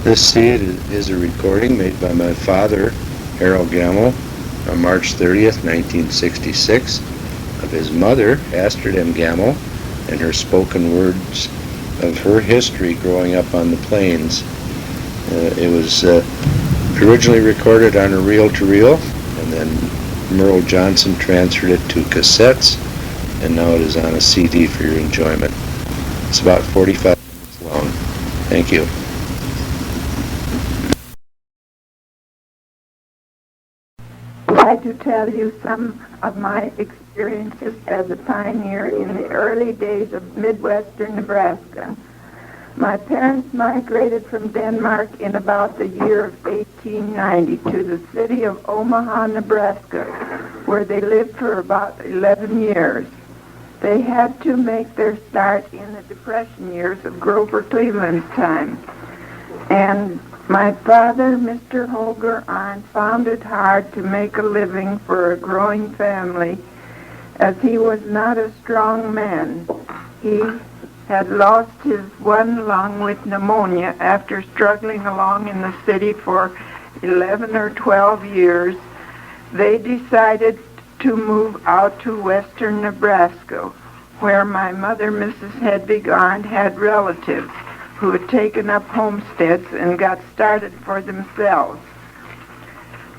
This seed is a recording made by my father, Harold Gammel, on March 30th, 1966, of his mother, Astrid M. Gammel, and her spoken words of her history growing up on the plains. It was originally recorded on a reel-to-reel, and then Merle Johnson transferred it to cassettes, and now it is on a CD for your enjoyment. It's about 45 minutes long. Thank you. I'd like to tell you some of my experiences as a pioneer in the early days of Midwestern Nebraska. My parents migrated from Denmark in about the year of 1890 to the city of Omaha, Nebraska, where they lived for about 11 years. They had to make their start in the Depression years of Grover Cleveland's time. And my father, Mr. Holger Arndt, found it hard to make a living for a growing family, as he was not a strong man. He had lost his one lung with pneumonia after struggling along in the city for 11 or 12 years. They decided to move out to western Nebraska, where my mother, Mrs. Hedvig Arndt, had relatives who had taken up homesteads and got started for themselves.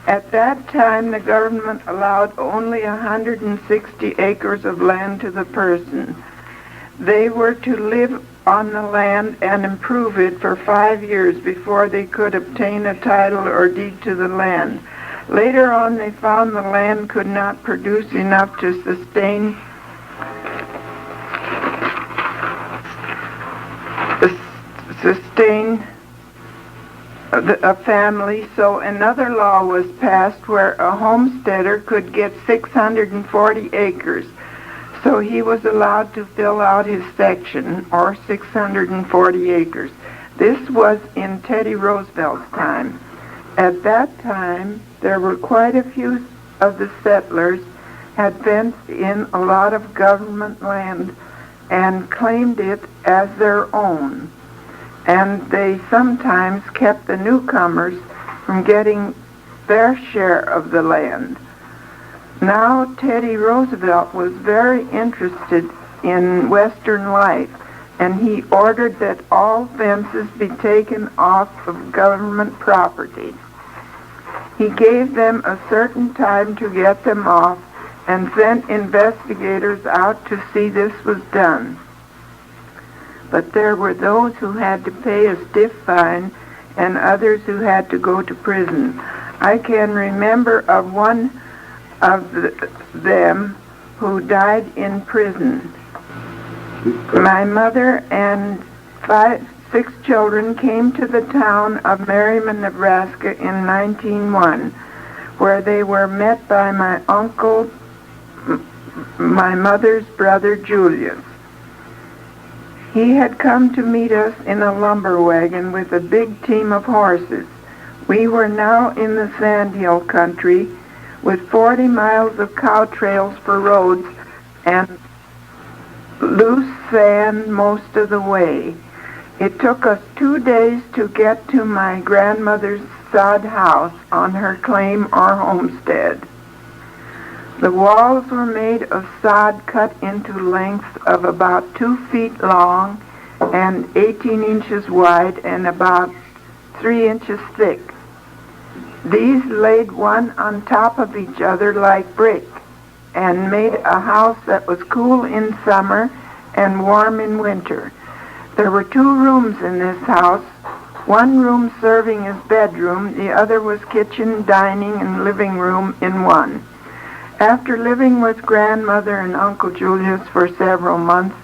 At that time, the government allowed only 160 acres of land to the person. They were to live on the land and improve it for 5 years before they could obtain a title or deed to the land. Later on, they found the land could not produce enough to sustain a family, so another law was passed where a homesteader could get 640 acres. So he was allowed to fill out his section, or 640 acres. This was in Teddy Roosevelt's time. At that time, there were quite a few of the settlers had fenced in a lot of government land and claimed it as their own. And they sometimes kept the newcomers from getting their share of the land. Now Teddy Roosevelt was very interested in Western life, and he ordered that all fences be taken off of government property. He gave them a certain time to get them off and sent investigators out to see this was done. But there were those who had to pay a stiff fine and others who had to go to prison. I can remember of one of them who died in prison. My mother and 6 children came to the town of Merriman, Nebraska in 1901, where they were met by my uncle, my mother's brother Julius. He had come to meet us in a lumber wagon with a big team of horses. We were now in the sandhill country with 40 miles of cow trails for roads and loose sand most of the way. It took us 2 days to get to my grandmother's sod house on her claim or homestead. The walls were made of sod cut into lengths of about 2 feet long and 18 inches wide and about 3 inches thick. These laid one on top of each other like brick and made a house that was cool in summer and warm in winter. There were 2 rooms in this house, one room serving as bedroom, the other was kitchen, dining, and living room in one. After living with grandmother and Uncle Julius for several months,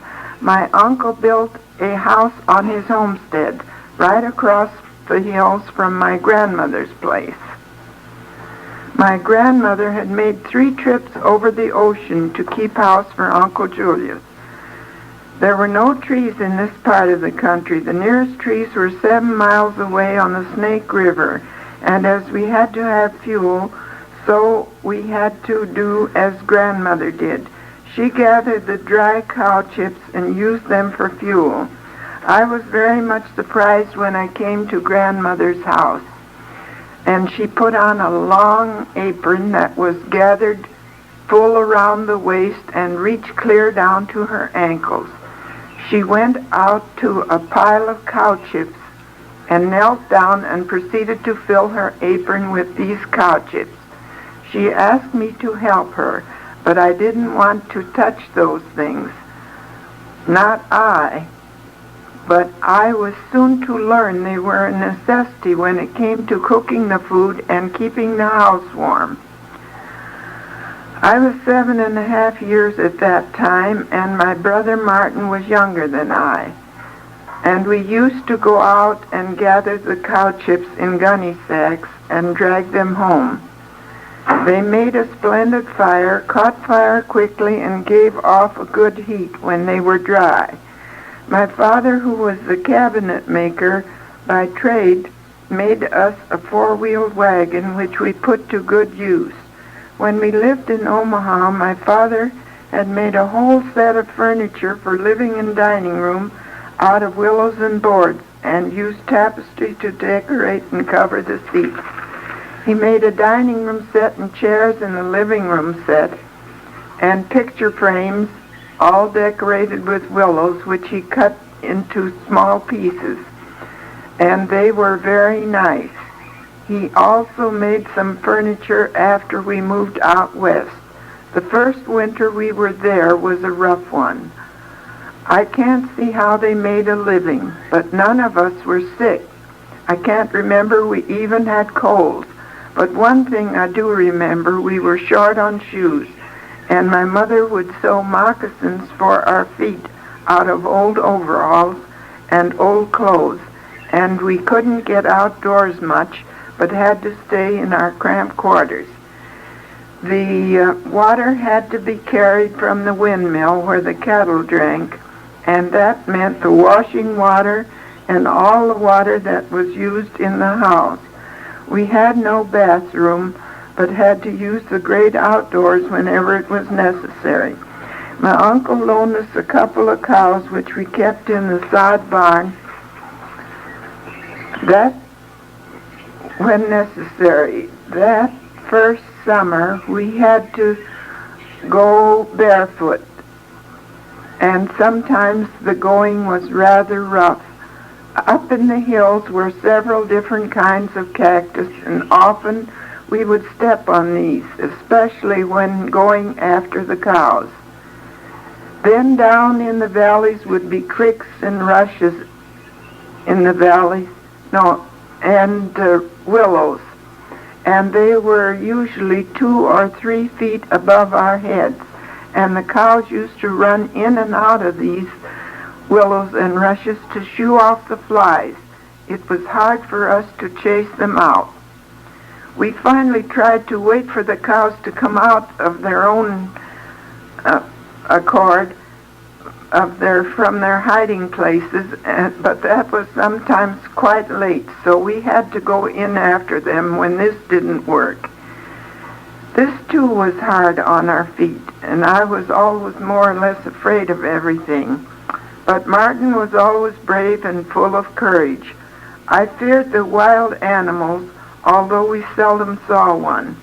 my uncle built a house on his homestead right across the hills from my grandmother's place. My grandmother had made 3 trips over the ocean to keep house for Uncle Julius. There were no trees in this part of the country. The nearest trees were 7 miles away on the Snake River, and as we had to have fuel, so we had to do as grandmother did. She gathered the dry cow chips and used them for fuel. I was very much surprised when I came to grandmother's house, and she put on a long apron that was gathered full around the waist and reached clear down to her ankles. She went out to a pile of cow chips and knelt down and proceeded to fill her apron with these cow chips. She asked me to help her, but I didn't want to touch those things. Not I. But I was soon to learn they were a necessity when it came to cooking the food and keeping the house warm. I was 7.5 years at that time, and my brother Martin was younger than I. And we used to go out and gather the cow chips in gunny sacks and drag them home. They made a splendid fire, caught fire quickly, and gave off a good heat when they were dry. My father, who was the cabinet maker by trade, made us a 4-wheeled wagon which we put to good use. When we lived in Omaha, my father had made a whole set of furniture for living and dining room out of willows and boards, and used tapestry to decorate and cover the seats. He made a dining room set and chairs in the living room set, and picture frames, all decorated with willows, which he cut into small pieces, and they were very nice. He also made some furniture after we moved out west. The first winter we were there was a rough one. I can't see how they made a living, but none of us were sick. I can't remember we even had colds, but one thing I do remember, we were short on shoes, and my mother would sew moccasins for our feet out of old overalls and old clothes, and we couldn't get outdoors much, but had to stay in our cramped quarters. The water had to be carried from the windmill where the cattle drank, and that meant the washing water and all the water that was used in the house. We had no bathroom, but had to use the great outdoors whenever it was necessary. My uncle loaned us a couple of cows which we kept in the sod barn. That, when necessary, that first summer we had to go barefoot, and sometimes the going was rather rough. Up in the hills were several different kinds of cactus, and often we would step on these, especially when going after the cows. Then down in the valleys would be creeks and rushes in the valleys, and willows, and they were usually 2 or 3 feet above our heads, and the cows used to run in and out of these willows and rushes to shoo off the flies. It was hard for us to chase them out. We finally tried to wait for the cows to come out of their own accord from their hiding places, but that was sometimes quite late, so we had to go in after them when this didn't work. This too was hard on our feet, and I was always more or less afraid of everything. But Martin was always brave and full of courage. I feared the wild animals, although we seldom saw one.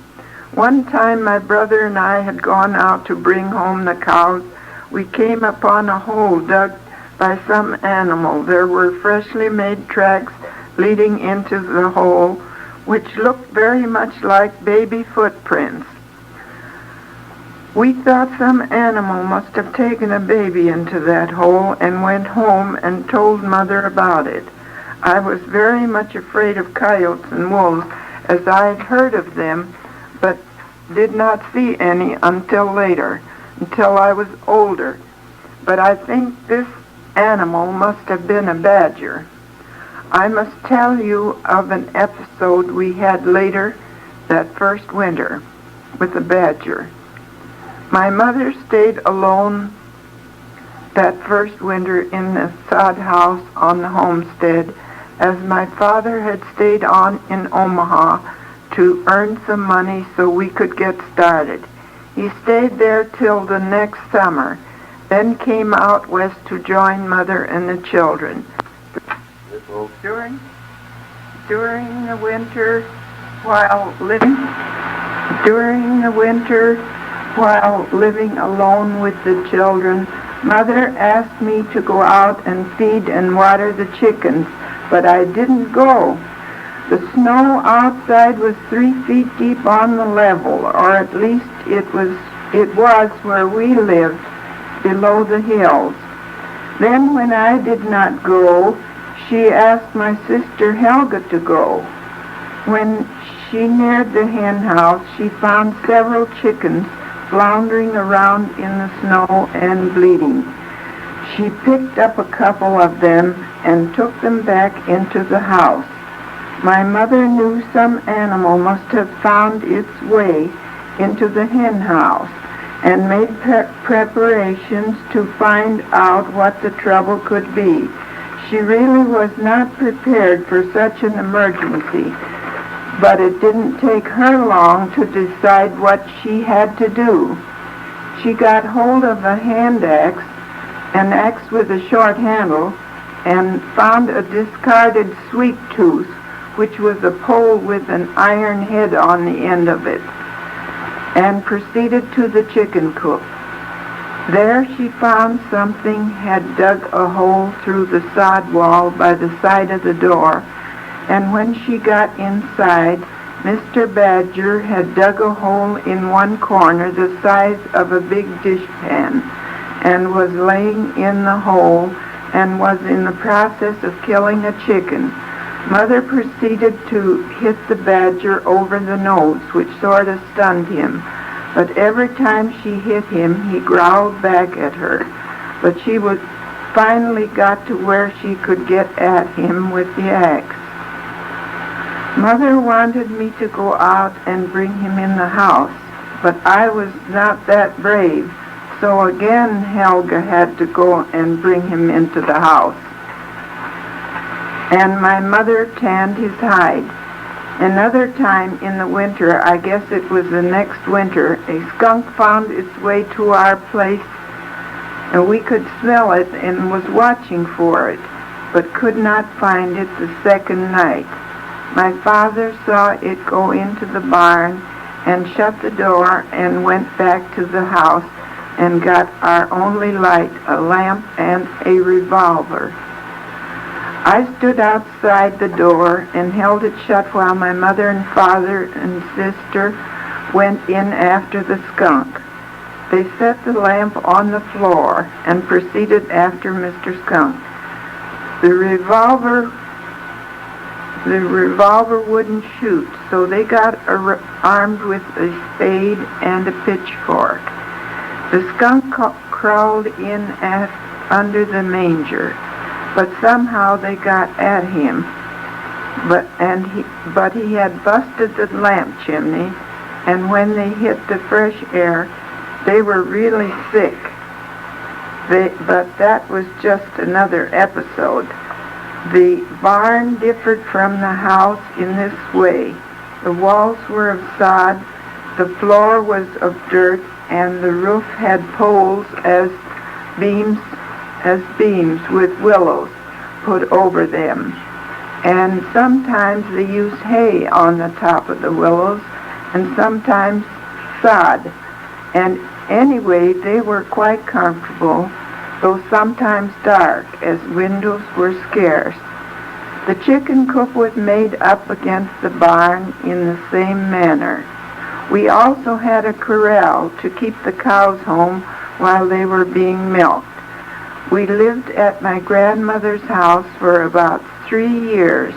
One time my brother and I had gone out to bring home the cows. We came upon a hole dug by some animal. There were freshly made tracks leading into the hole, which looked very much like baby footprints. We thought some animal must have taken a baby into that hole and went home and told Mother about it. I was very much afraid of coyotes and wolves, as I had heard of them, but did not see any until later, until I was older. But I think this animal must have been a badger. I must tell you of an episode we had later that first winter with a badger. My mother stayed alone that first winter in the sod house on the homestead, as my father had stayed on in Omaha to earn some money so we could get started. He stayed there till the next summer, then came out west to join mother and the children. During the winter, while living alone with the children, mother asked me to go out and feed and water the chickens, but I didn't go. The snow outside was 3 feet deep on the level, or at least it was where we lived, below the hills. Then when I did not go, she asked my sister Helga to go. When she neared the hen house, she found several chickens floundering around in the snow and bleeding. She picked up a couple of them and took them back into the house. My mother knew some animal must have found its way into the hen house and made preparations to find out what the trouble could be. She really was not prepared for such an emergency, but it didn't take her long to decide what she had to do. She got hold of a hand axe, an axe with a short handle, and found a discarded sweet tooth, which was a pole with an iron head on the end of it, and proceeded to the chicken coop. There she found something had dug a hole through the sod wall by the side of the door, and when she got inside, Mr. Badger had dug a hole in one corner the size of a big dishpan, and was laying in the hole and was in the process of killing a chicken. Mother proceeded to hit the badger over the nose, which sort of stunned him. But every time she hit him, he growled back at her. But she finally got to where she could get at him with the axe. Mother wanted me to go out and bring him in the house, but I was not that brave, so again Helga had to go and bring him into the house. And my mother tanned his hide. Another time in the winter, I guess it was the next winter, a skunk found its way to our place, and we could smell it and was watching for it, but could not find it the second night. My father saw it go into the barn and shut the door and went back to the house and got our only light, a lamp and a revolver. I stood outside the door and held it shut while my mother and father and sister went in after the skunk. They set the lamp on the floor and proceeded after Mr. Skunk. The revolver wouldn't shoot, so they got armed with a spade and a pitchfork. The skunk crawled in under the manger, but somehow they got at him. But he had busted the lamp chimney, and when they hit the fresh air, they were really sick. But that was just another episode. The barn differed from the house in this way. The walls were of sod, the floor was of dirt, and the roof had poles as beams with willows put over them. And sometimes they used hay on the top of the willows, and sometimes sod. And anyway, they were quite comfortable, though sometimes dark, as windows were scarce. The chicken coop was made up against the barn in the same manner. We also had a corral to keep the cows home while they were being milked. We lived at my grandmother's house for about 3 years.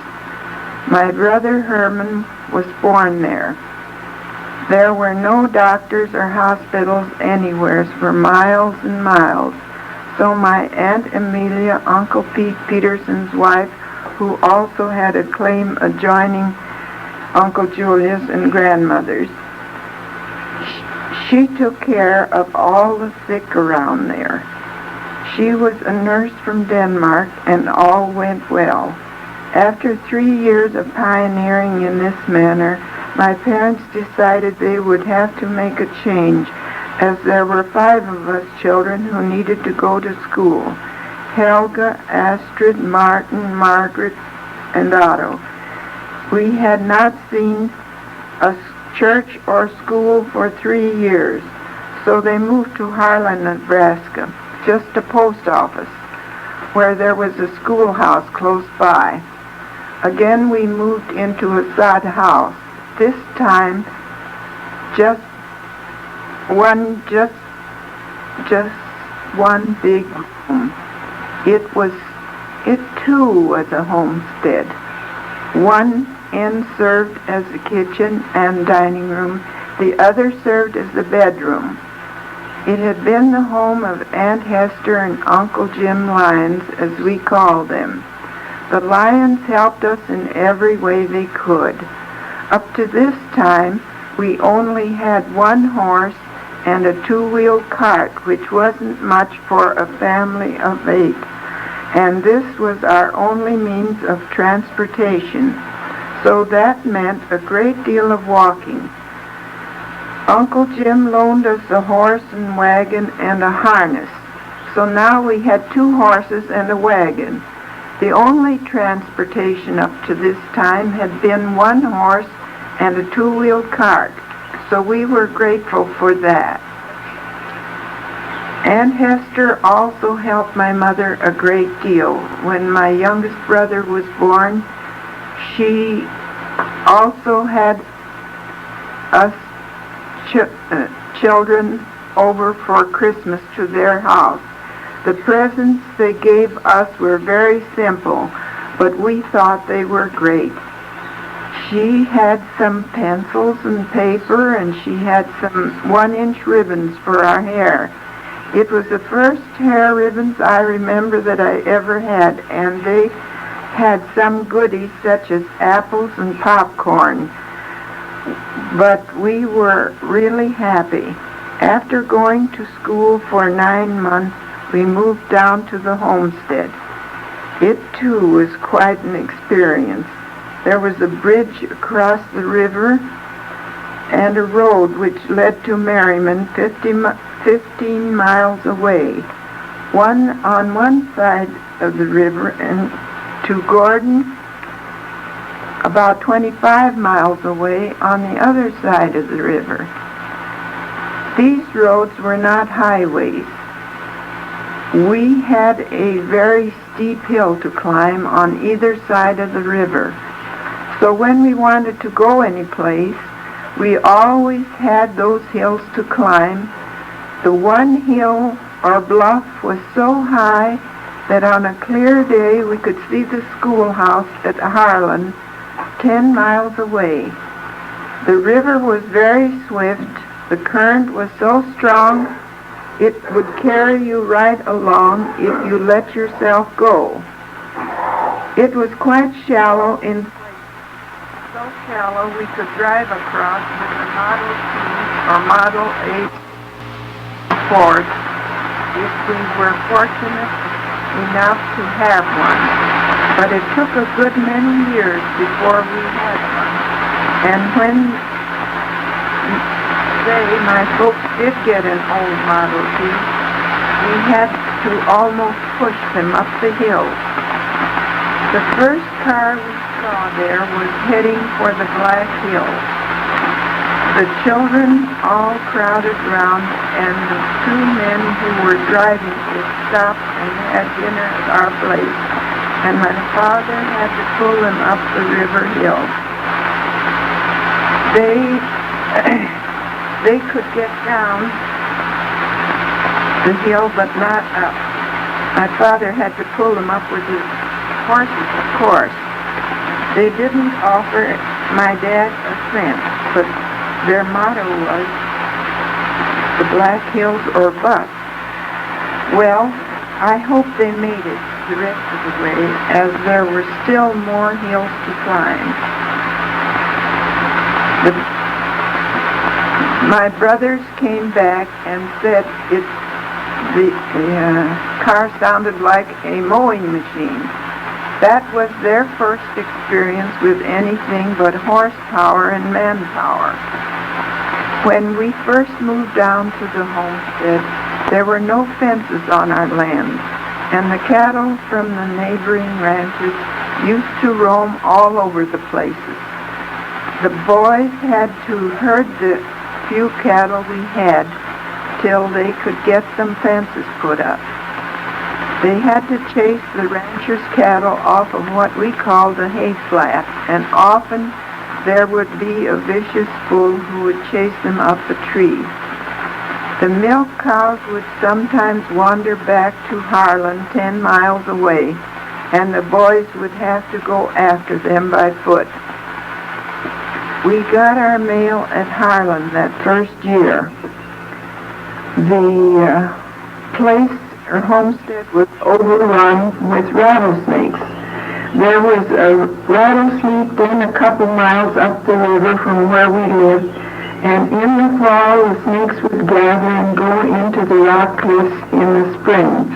My brother Herman was born there. There were no doctors or hospitals anywhere for miles and miles. So my Aunt Amelia, Uncle Pete Peterson's wife, who also had a claim adjoining Uncle Julius and grandmother's, she took care of all the sick around there. She was a nurse from Denmark, and all went well. After 3 years of pioneering in this manner, my parents decided they would have to make a change as there were 5 of us children who needed to go to school: Helga, Astrid, Martin, Margaret, and Otto. We had not seen a church or school for 3 years, so they moved to Merriman, Nebraska, just a post office, where there was a schoolhouse close by. Again we moved into a sod house, this time just one big room. It too was a homestead. One end served as the kitchen and dining room, the other served as the bedroom. It had been the home of Aunt Hester and Uncle Jim Lyons, as we called them. The Lyons helped us in every way they could. Up to this time, we only had 1 horse and a 2-wheel cart, which wasn't much for a family of 8, and this was our only means of transportation, so that meant a great deal of walking. Uncle Jim loaned us a horse and wagon and a harness, so now we had 2 horses and a wagon. The only transportation up to this time had been 1 horse and a 2-wheel cart, so we were grateful for that. Aunt Hester also helped my mother a great deal. When my youngest brother was born, she also had us children over for Christmas to their house. The presents they gave us were very simple, but we thought they were great. She had some pencils and paper, and she had some 1-inch ribbons for our hair. It was the first hair ribbons I remember that I ever had, and they had some goodies such as apples and popcorn. But we were really happy. After going to school for 9 months, we moved down to the homestead. It too was quite an experience. There was a bridge across the river and a road which led to Merriman 15 miles away. One on one side of the river, and to Gordon about 25 miles away on the other side of the river. These roads were not highways. We had a very steep hill to climb on either side of the river. So when we wanted to go any place, we always had those hills to climb. The one hill or bluff was so high that on a clear day we could see the schoolhouse at Harlan 10 miles away. The river was very swift. The current was so strong it would carry you right along if you let yourself go. It was quite shallow in places, so shallow we could drive across with a Model T or Model 8 Ford if we were fortunate enough to have one. But it took a good many years before we had one. And when my folks did get an old Model T, we had to almost push them up the hill. The first car we saw there was heading for the Black Hills. The children all crowded round, and the 2 men who were driving it stopped and had dinner at our place, and my father had to pull them up the river hill. They could get down the hill, but not up. My father had to pull them up with his horses, of course. They didn't offer my dad a cent, but their motto was the Black Hills or bust. Well, I hope they made it the rest of the way, as there were still more hills to climb. My brothers came back and said the car sounded like a mowing machine. That was their first experience with anything but horsepower and manpower. When we first moved down to the homestead, there were no fences on our land, and the cattle from the neighboring ranches used to roam all over the places. The boys had to herd the few cattle we had till they could get some fences put up. They had to chase the ranchers' cattle off of what we called a hay flat, and often there would be a vicious bull who would chase them up a tree. The milk cows would sometimes wander back to Harlan 10 miles away, and the boys would have to go after them by foot. We got our mail at Harlan that first year. The place or homestead was overrun with rattlesnakes. There was a rattlesnake den a couple miles up the river from where we lived, and in the fall the snakes would gather and go into the rock cliffs in the spring.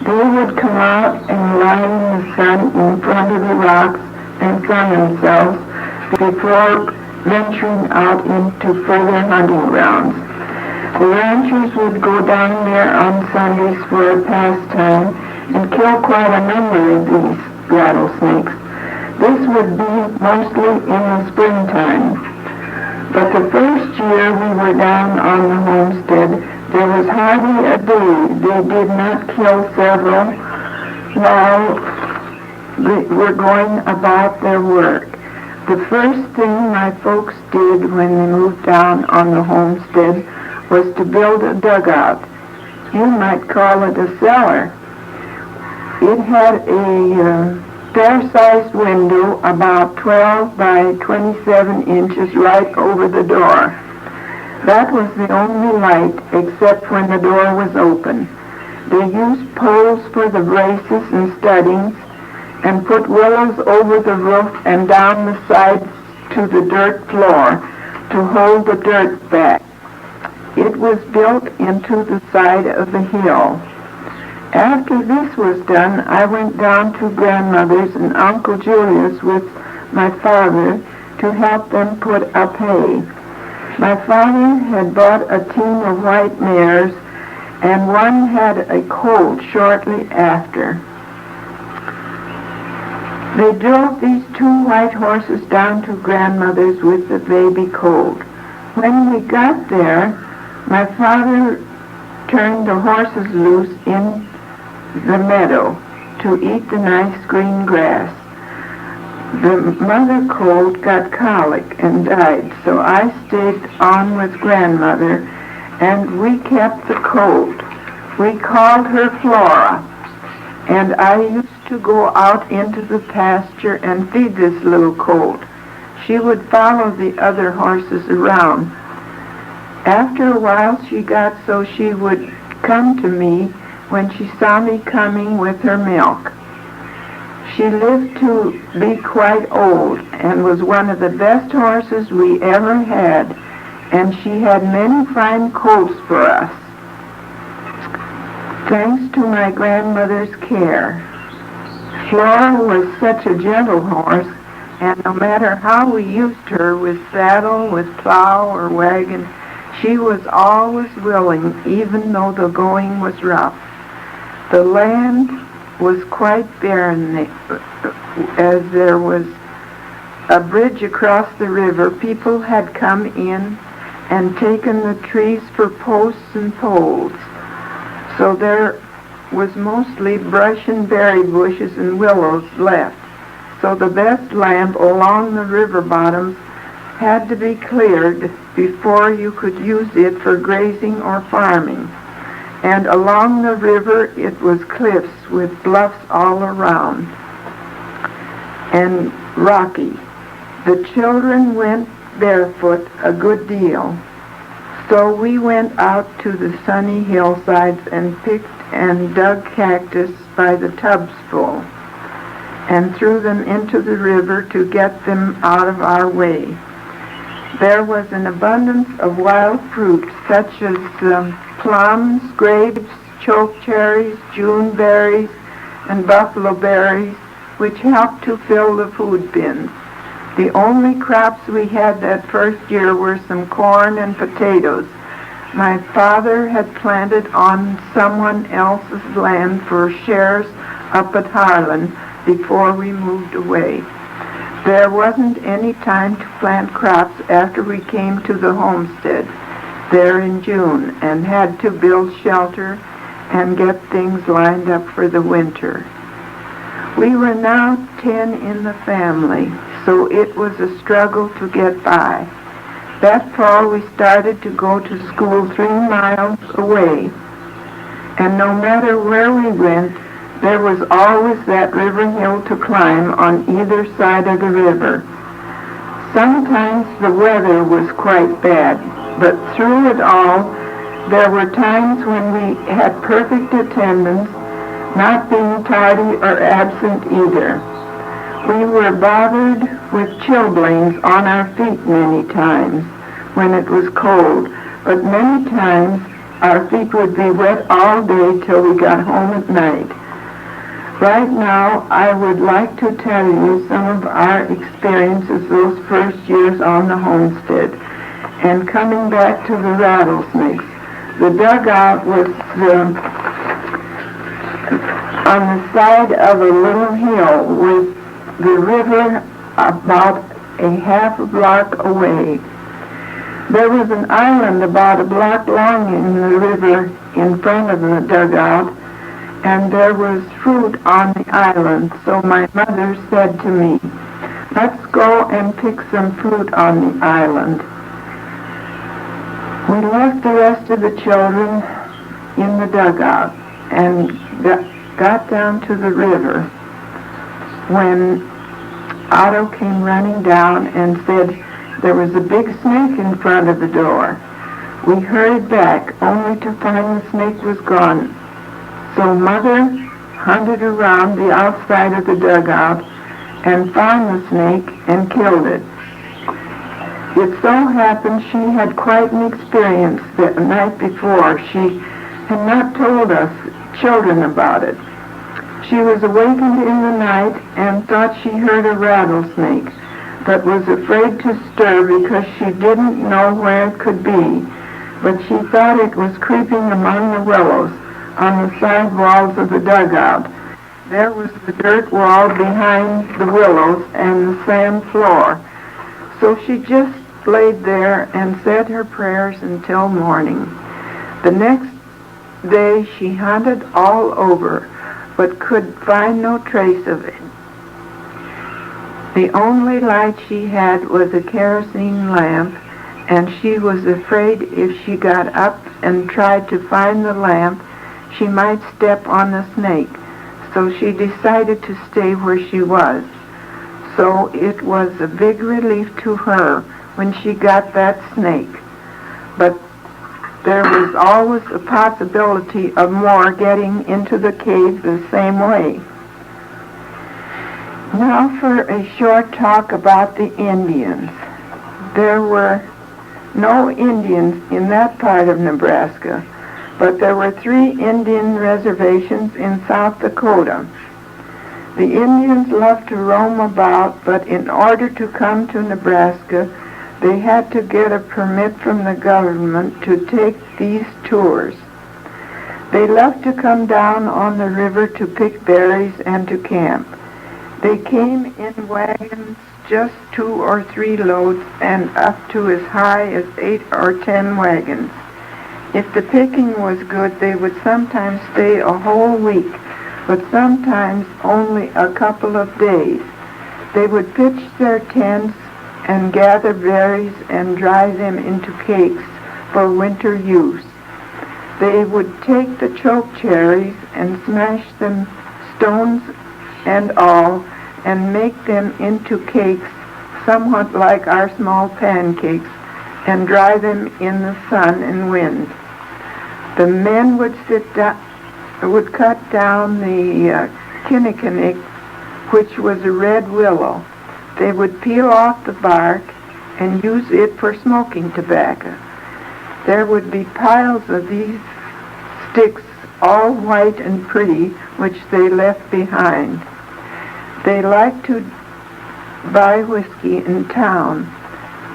They would come out and lie in the sun in front of the rocks and sun themselves before venturing out into further hunting grounds. The ranchers would go down there on Sundays for a pastime and kill quite a number of these rattlesnakes. This would be mostly in the springtime. But the first year we were down on the homestead, there was hardly a day they did not kill several while they were going about their work. The first thing my folks did when they moved down on the homestead was to build a dugout. You might call it a cellar. It had a fair-sized window about 12 by 27 inches right over the door. That was the only light except when the door was open. They used poles for the braces and studdings and put willows over the roof and down the sides to the dirt floor to hold the dirt back. It was built into the side of the hill. After this was done, I went down to grandmother's and Uncle Julius with my father to help them put up hay. My father had bought a team of white mares, and one had a colt shortly after. They drove these 2 white horses down to grandmother's with the baby colt. When we got there, my father turned the horses loose in the meadow to eat the nice green grass. The mother colt got colic and died, so I stayed on with grandmother, and we kept the colt. We called her Flora, and I used to go out into the pasture and feed this little colt. She would follow the other horses around. After a while she got so she would come to me when she saw me coming with her milk. She lived to be quite old and was one of the best horses we ever had, and she had many fine colts for us. Thanks to my grandmother's care. Flora was such a gentle horse, and no matter how we used her with saddle, with plow, or wagon, she was always willing, even though the going was rough. The land was quite barren, as there was a bridge across the river. People had come in and taken the trees for posts and poles. So there was mostly brush and berry bushes and willows left. So the best land along the river bottoms had to be cleared before you could use it for grazing or farming. And along the river it was cliffs with bluffs all around and rocky. The children went barefoot a good deal. So we went out to the sunny hillsides and picked and dug cactus by the tubs full and threw them into the river to get them out of our way. There was an abundance of wild fruit such as plums, grapes, chokecherries, June berries, and buffalo berries, which helped to fill the food bins. The only crops we had that first year were some corn and potatoes. My father had planted on someone else's land for shares up at Harlan before we moved away. There wasn't any time to plant crops after we came to the homestead there in June and had to build shelter and get things lined up for the winter. We were now 10 in the family, so it was a struggle to get by. That fall we started to go to school 3 miles away, and no matter where we went, there was always that river hill to climb on either side of the river. Sometimes the weather was quite bad, but through it all, there were times when we had perfect attendance, not being tardy or absent either. We were bothered with chilblains on our feet many times when it was cold, but many times our feet would be wet all day till we got home at night. Right now, I would like to tell you some of our experiences those first years on the homestead. And coming back to the rattlesnakes, the dugout was on the side of a little hill with the river about a half a block away. There was an island about a block long in the river in front of the dugout, and there was fruit on the island, so my mother said to me, "Let's go and pick some fruit on the island." We left the rest of the children in the dugout and got down to the river when Otto came running down and said there was a big snake in front of the door. We hurried back, only to find the snake was gone. So Mother hunted around the outside of the dugout and found the snake and killed it. It so happened she had quite an experience the night before. She had not told us children about it. She was awakened in the night and thought she heard a rattlesnake, but was afraid to stir because she didn't know where it could be. But she thought it was creeping among the willows on the side walls of the dugout. There was the dirt wall behind the willows and the sand floor. So she just laid there and said her prayers until morning. The next day she hunted all over, but could find no trace of it. The only light she had was a kerosene lamp, and she was afraid if she got up and tried to find the lamp, she might step on the snake, so she decided to stay where she was. So it was a big relief to her when she got that snake. But there was always a possibility of more getting into the cave the same way. Now for a short talk about the Indians. There were no Indians in that part of Nebraska, but there were 3 Indian reservations in South Dakota. The Indians loved to roam about, but in order to come to Nebraska, they had to get a permit from the government to take these tours. They loved to come down on the river to pick berries and to camp. They came in wagons, just 2 or 3 loads, and up to as high as 8 or 10 wagons. If the picking was good, they would sometimes stay a whole week, but sometimes only a couple of days. They would pitch their tents and gather berries and dry them into cakes for winter use. They would take the choke cherries and smash them, stones and all, and make them into cakes somewhat like our small pancakes, and dry them in the sun and wind. The men would cut down the kinnikinick, which was a red willow. They would peel off the bark and use it for smoking tobacco. There would be piles of these sticks, all white and pretty, which they left behind. They liked to buy whiskey in town,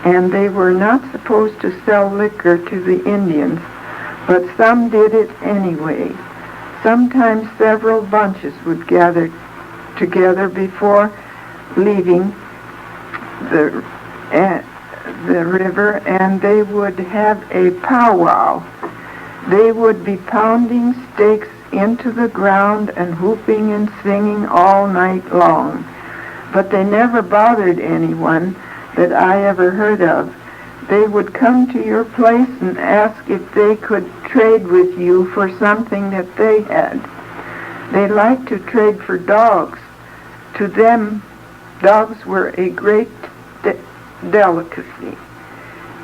and they were not supposed to sell liquor to the Indians, but some did it anyway. Sometimes several bunches would gather together before leaving the river, and they would have a powwow. They would be pounding stakes into the ground and whooping and singing all night long. But they never bothered anyone that I ever heard of. They would come to your place and ask if they could trade with you for something that they had. They liked to trade for dogs. To them, dogs were a great delicacy.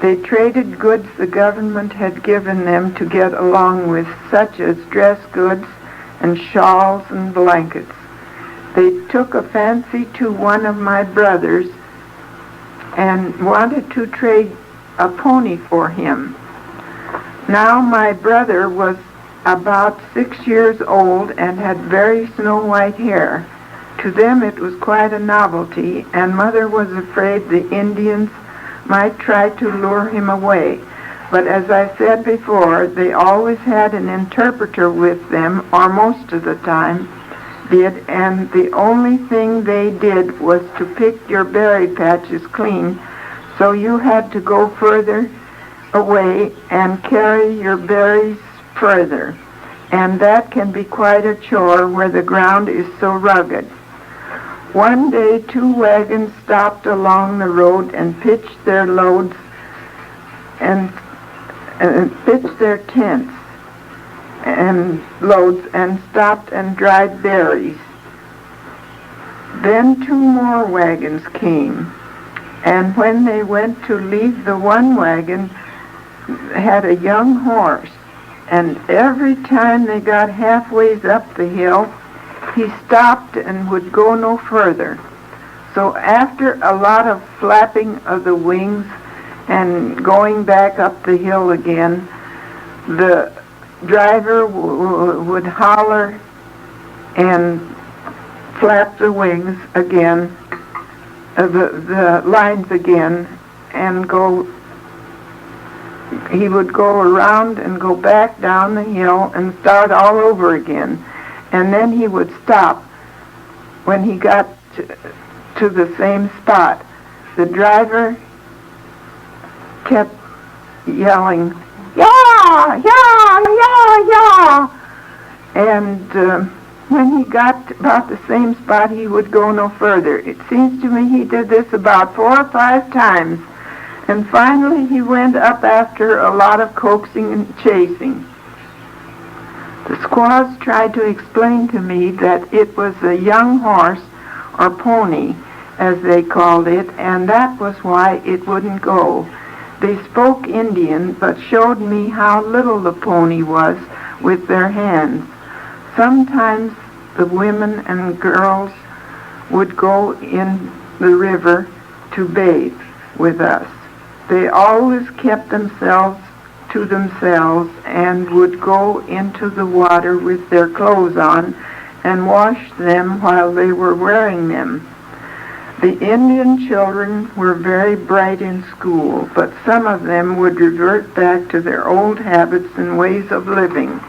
They traded goods the government had given them to get along with, such as dress goods and shawls and blankets. They took a fancy to one of my brothers and wanted to trade a pony for him. Now my brother was about 6 years old and had very snow-white hair. To them it was quite a novelty, and Mother was afraid the Indians might try to lure him away. But as I said before, they always had an interpreter with them, or most of the time did, and the only thing they did was to pick your berry patches clean, so you had to go further away and carry your berries further, and that can be quite a chore where the ground is so rugged. One day 2 wagons stopped along the road and pitched their loads and pitched their tents and loads and stopped and dried berries. Then 2 more wagons came, and when they went to leave, the one wagon had a young horse, and every time they got halfway up the hill, he stopped and would go no further. So after a lot of flapping of the wings and going back up the hill again, the driver would holler and flap the wings again, the lines again, and go. He would go around and go back down the hill and start all over again. And then he would stop when he got to the same spot. The driver kept yelling, "Yah! Yah! Yah! Yah!" And when he got about the same spot, he would go no further. It seems to me he did this about 4 or 5 times. And finally he went up after a lot of coaxing and chasing. The squaws tried to explain to me that it was a young horse, or pony, as they called it, and that was why it wouldn't go. They spoke Indian, but showed me how little the pony was with their hands. Sometimes the women and girls would go in the river to bathe with us. They always kept themselves to themselves and would go into the water with their clothes on and wash them while they were wearing them. The Indian children were very bright in school, but some of them would revert back to their old habits and ways of living.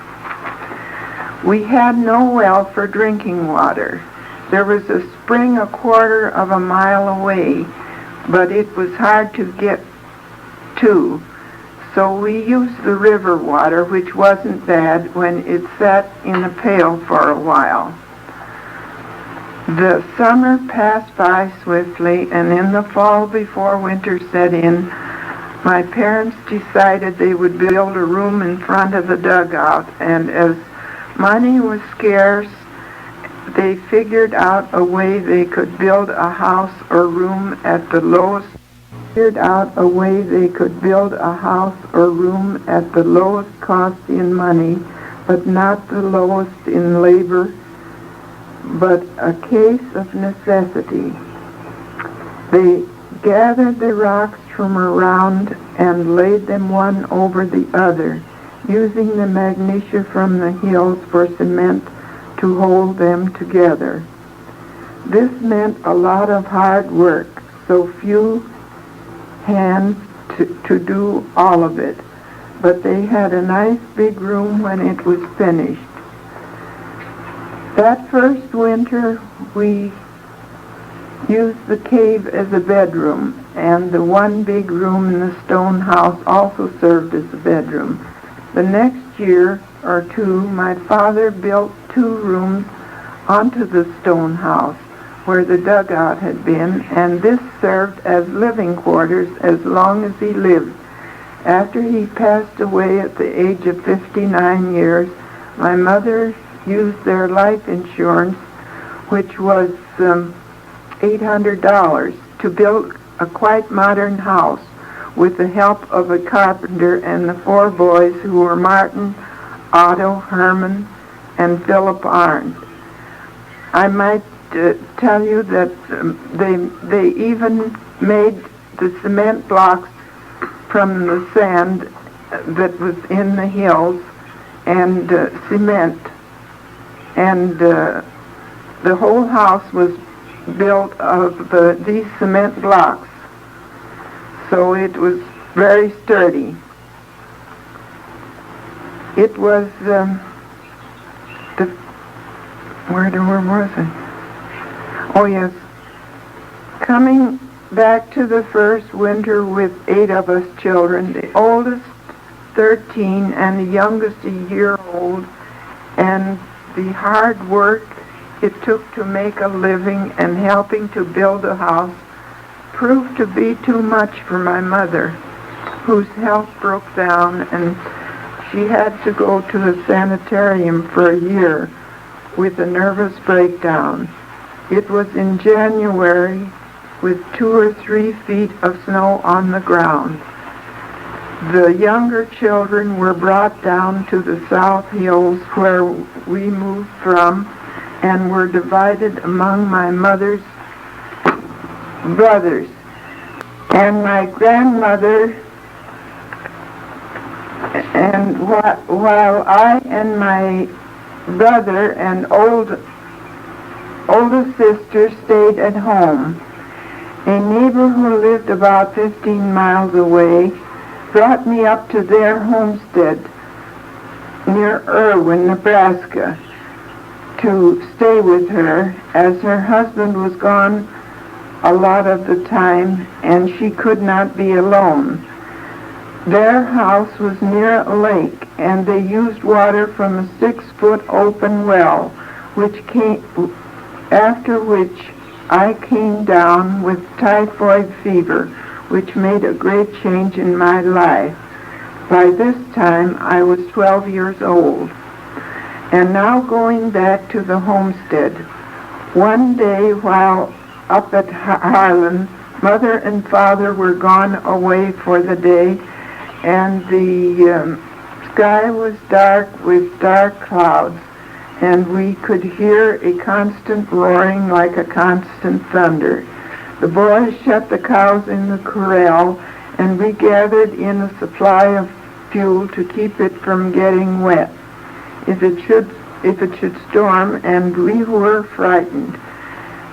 We had no well for drinking water. There was a spring a quarter of a mile away, but it was hard to get to. So we used the river water, which wasn't bad when it sat in a pail for a while. The summer passed by swiftly, and in the fall before winter set in, my parents decided they would build a room in front of the dugout, and as money was scarce, they figured out a way they could build a house or room at the lowest cost in money, but not the lowest in labor, but a case of necessity. They gathered the rocks from around and laid them one over the other, using the magnesia from the hills for cement to hold them together. This meant a lot of hard work, so few hands to do all of it. But they had a nice big room when it was finished. That first winter, we used the cave as a bedroom, and the one big room in the stone house also served as a bedroom. The next year or two, my father built 2 rooms onto the stone house where the dugout had been, and this served as living quarters as long as he lived. After he passed away at the age of 59 years, my mother used their life insurance, which was $800, to build a quite modern house with the help of a carpenter and the 4 boys who were Martin, Otto, Herman, and Philip Arndt. I might tell you that they even made the cement blocks from the sand that was in the hills and cement. And the whole house was built of these cement blocks. So it was very sturdy. It was where was I? Oh yes, coming back to the first winter with 8 of us children, the oldest 13 and the youngest a year old, and the hard work it took to make a living and helping to build a house proved to be too much for my mother, whose health broke down and she had to go to the sanitarium for a year with a nervous breakdown. It was in January with 2 or 3 feet of snow on the ground. The younger children were brought down to the South Hills where we moved from and were divided among my mother's brothers. And my grandmother, and while I and my brother and oldest sister stayed at home, a neighbor who lived about 15 miles away brought me up to their homestead near Merriman, Nebraska, to stay with her, as her husband was gone a lot of the time and she could not be alone. Their house was near a lake, and they used water from a 6-foot open well, after which I came down with typhoid fever, which made a great change in my life. By this time, I was 12 years old. And now going back to the homestead, one day while up at Harlan, Mother and Father were gone away for the day, and the sky was dark with dark clouds, and we could hear a constant roaring like a constant thunder. The boys shut the cows in the corral, and we gathered in a supply of fuel to keep it from getting wet if it should storm, and we were frightened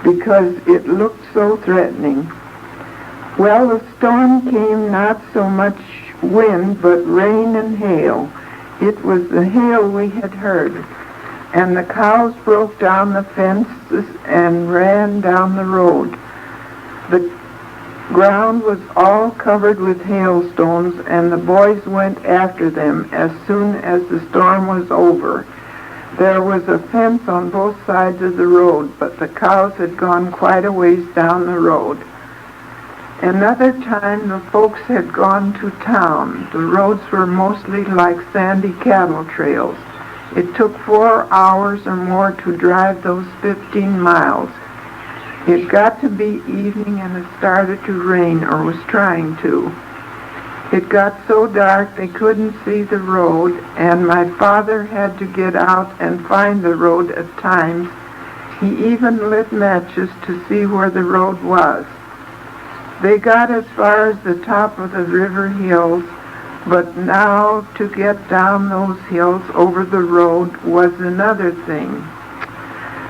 because it looked so threatening. Well, the storm came not so much wind, but rain and hail. It was the hail we had heard, and the cows broke down the fences and ran down the road. The ground was all covered with hailstones, and the boys went after them as soon as the storm was over. There was a fence on both sides of the road, but the cows had gone quite a ways down the road. Another time the folks had gone to town. The roads were mostly like sandy cattle trails. It took 4 hours or more to drive those 15 miles. It got to be evening and it started to rain, or was trying to. It got so dark they couldn't see the road, and my father had to get out and find the road at times. He even lit matches to see where the road was. They got as far as the top of the river hills, but now to get down those hills over the road was another thing.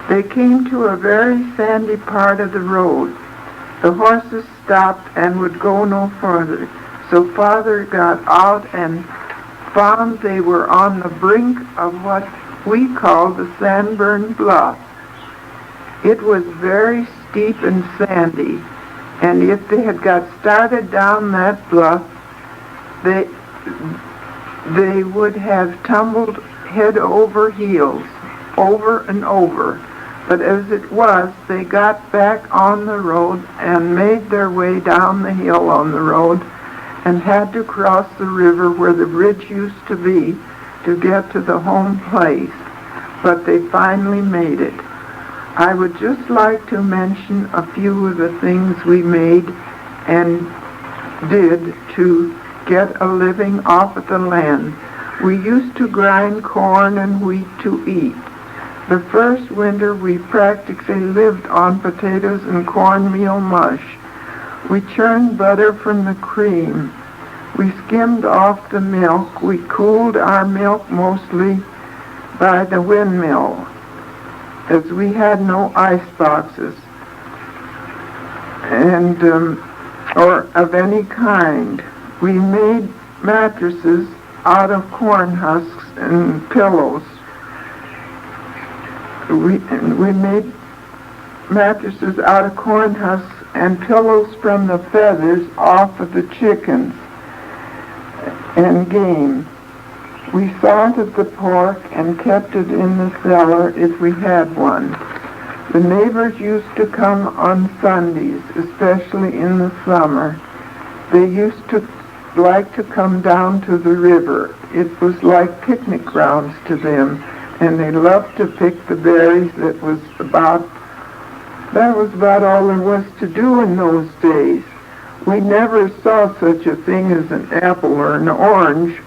They came to a very sandy part of the road. The horses stopped and would go no further, so Father got out and found they were on the brink of what we call the Sandburn Bluff. It was very steep and sandy, and if they had got started down that bluff, they would have tumbled head over heels, over and over. But as it was, they got back on the road and made their way down the hill on the road and had to cross the river where the bridge used to be to get to the home place. But they finally made it. I would just like to mention a few of the things we made and did to get a living off of the land. We used to grind corn and wheat to eat. The first winter we practically lived on potatoes and cornmeal mush. We churned butter from the cream. We skimmed off the milk. We cooled our milk mostly by the windmill, as we had no ice boxes and or of any kind. We made mattresses out of corn husks and pillows. We made mattresses out of corn husks and pillows from the feathers off of the chickens and game. We salted the pork and kept it in the cellar if we had one. The neighbors used to come on Sundays, especially in the summer. They used to like to come down to the river. It was like picnic grounds to them, and they loved to pick the berries. That was about all there was to do in those days. We never saw such a thing as an apple or an orange.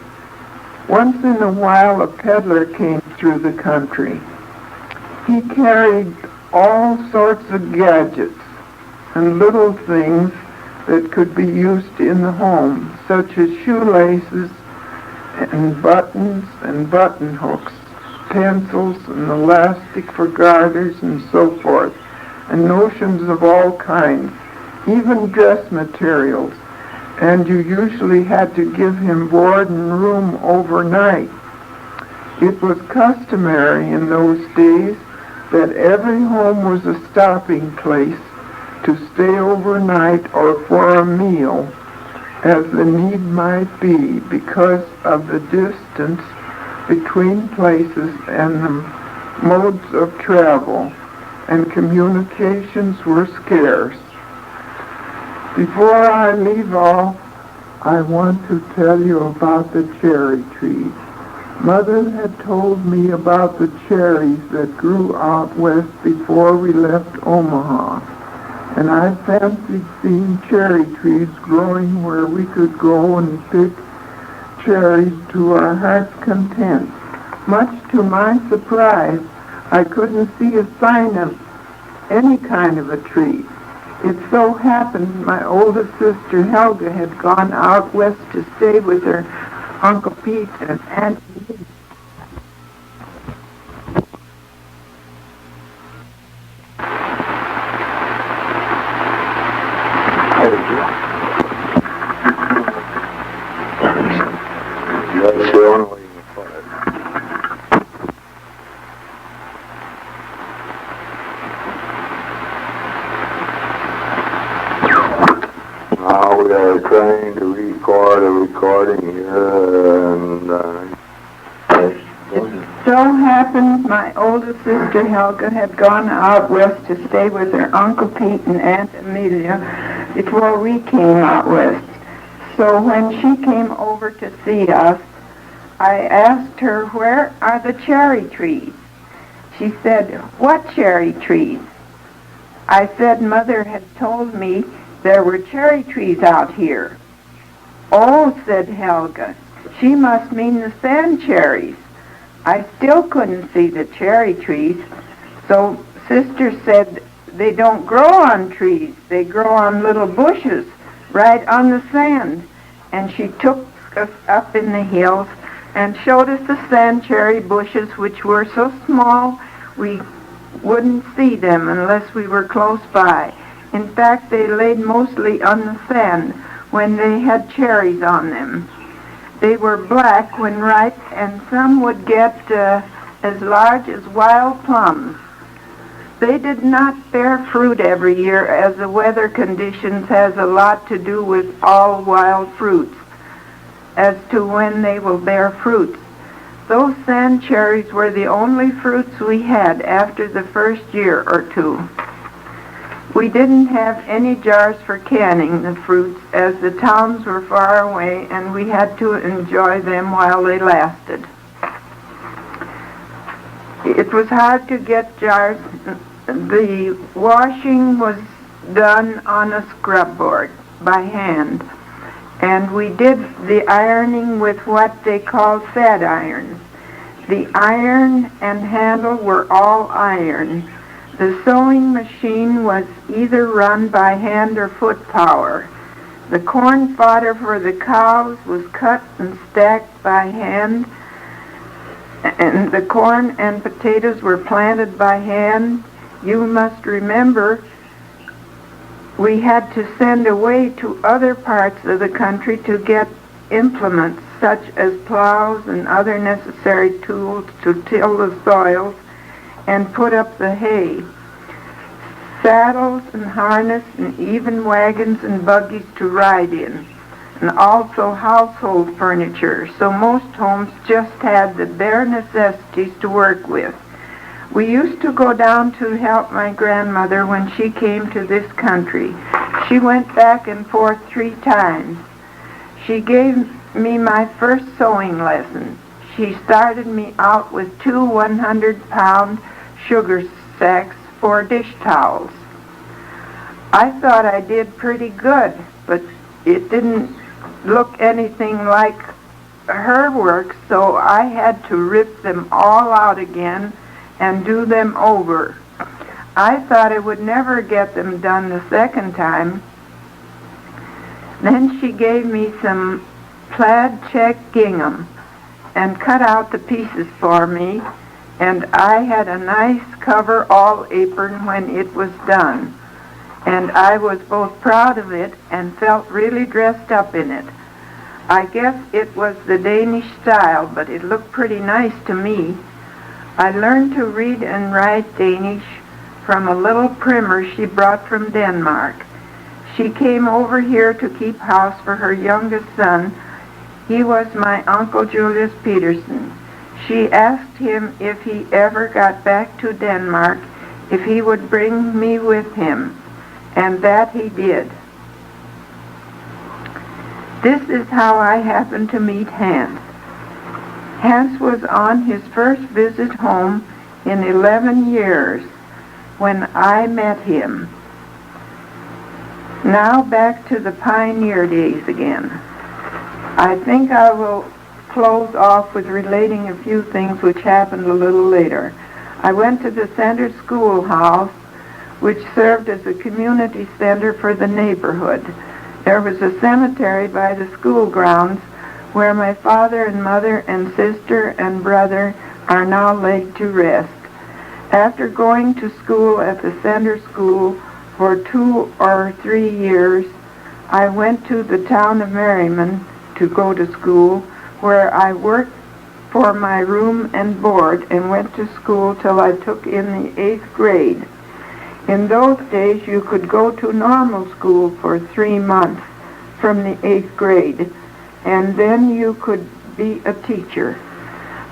Once in a while a peddler came through the country. He carried all sorts of gadgets and little things that could be used in the home, such as shoelaces and buttons and button hooks, pencils and elastic for garters and so forth, and notions of all kinds, even dress materials. And you usually had to give him board and room overnight. It was customary in those days that every home was a stopping place to stay overnight or for a meal, as the need might be, because of the distance between places and the modes of travel, and communications were scarce. Before I leave off, I want to tell you about the cherry trees. Mother had told me about the cherries that grew out west before we left Omaha, and I fancied seeing cherry trees growing where we could go and pick cherries to our heart's content. Much to my surprise, I couldn't see a sign of any kind of a tree. It so happened my oldest sister Helga had gone out west to stay with her Uncle Pete and Aunt Lee. That's the only way you can put it. Now we are trying to record a recording here, and It so happened my oldest sister Helga had gone out west to stay with her Uncle Pete and Aunt Amelia before we came out west. So when she came over to see us, I asked her, "Where are the cherry trees?" She said, "What cherry trees?" I said Mother had told me there were cherry trees out here. "Oh," said Helga, "she must mean the sand cherries." I still couldn't see the cherry trees, so Sister said they don't grow on trees. They grow on little bushes right on the sand. And she took us up in the hills and showed us the sand cherry bushes, which were so small we wouldn't see them unless we were close by. In fact, they laid mostly on the sand when they had cherries on them. They were black when ripe, and some would get as large as wild plums. They did not bear fruit every year, as the weather conditions has a lot to do with all wild fruits as to when they will bear fruits. Those sand cherries were the only fruits we had after the first year or two. We didn't have any jars for canning the fruits, as the towns were far away and we had to enjoy them while they lasted. It was hard to get jars. The washing was done on a scrub board by hand, and we did the ironing with what they called fat irons. The iron and handle were all iron. The sewing machine was either run by hand or foot power. The corn fodder for the cows was cut and stacked by hand, and the corn and potatoes were planted by hand. You must remember, we had to send away to other parts of the country to get implements such as plows and other necessary tools to till the soils and put up the hay, saddles and harness, and even wagons and buggies to ride in, and also household furniture, so most homes just had the bare necessities to work with. We used to go down to help my grandmother when she came to this country. She went back and forth 3 times. She gave me my first sewing lesson. She started me out with 2 100-pound sugar sacks for dish towels. I thought I did pretty good, but it didn't look anything like her work, so I had to rip them all out again and do them over. I thought I would never get them done the second time. Then she gave me some plaid check gingham and cut out the pieces for me, and I had a nice cover-all apron when it was done, and I was both proud of it and felt really dressed up in it. I guess it was the Danish style, but it looked pretty nice to me. I learned to read and write Danish from a little primer she brought from Denmark. She came over here to keep house for her youngest son. He was my Uncle Julius Peterson. She asked him if he ever got back to Denmark, if he would bring me with him, and that he did. This is how I happened to meet Hans. Hans was on his first visit home in 11 years when I met him. Now back to the pioneer days again. I think I will close off with relating a few things which happened a little later. I went to the center schoolhouse, which served as a community center for the neighborhood. There was a cemetery by the school grounds where my father and mother and sister and brother are now laid to rest. After going to school at the center school for 2 or 3 years, I went to the town of Merriman to go to school, where I worked for my room and board and went to school till I took in the 8th grade. In those days, you could go to normal school for 3 months from the 8th grade, and then you could be a teacher.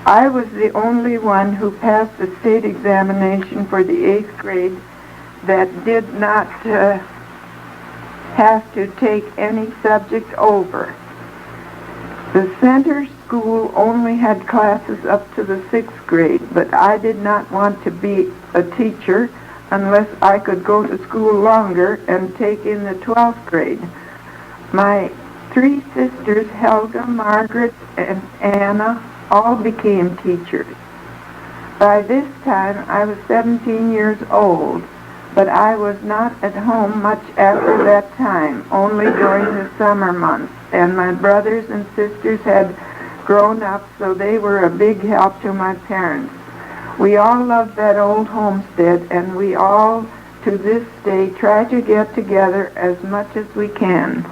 I was the only one who passed the state examination for the 8th grade that did not have to take any subject over. The center school only had classes up to the 6th grade, but I did not want to be a teacher unless I could go to school longer and take in the 12th grade. My 3 sisters, Helga, Margaret, and Anna, all became teachers. By this time, I was 17 years old, but I was not at home much after that time, only during the summer months, and my brothers and sisters had grown up, so they were a big help to my parents. We all love that old homestead, and we all, to this day, try to get together as much as we can.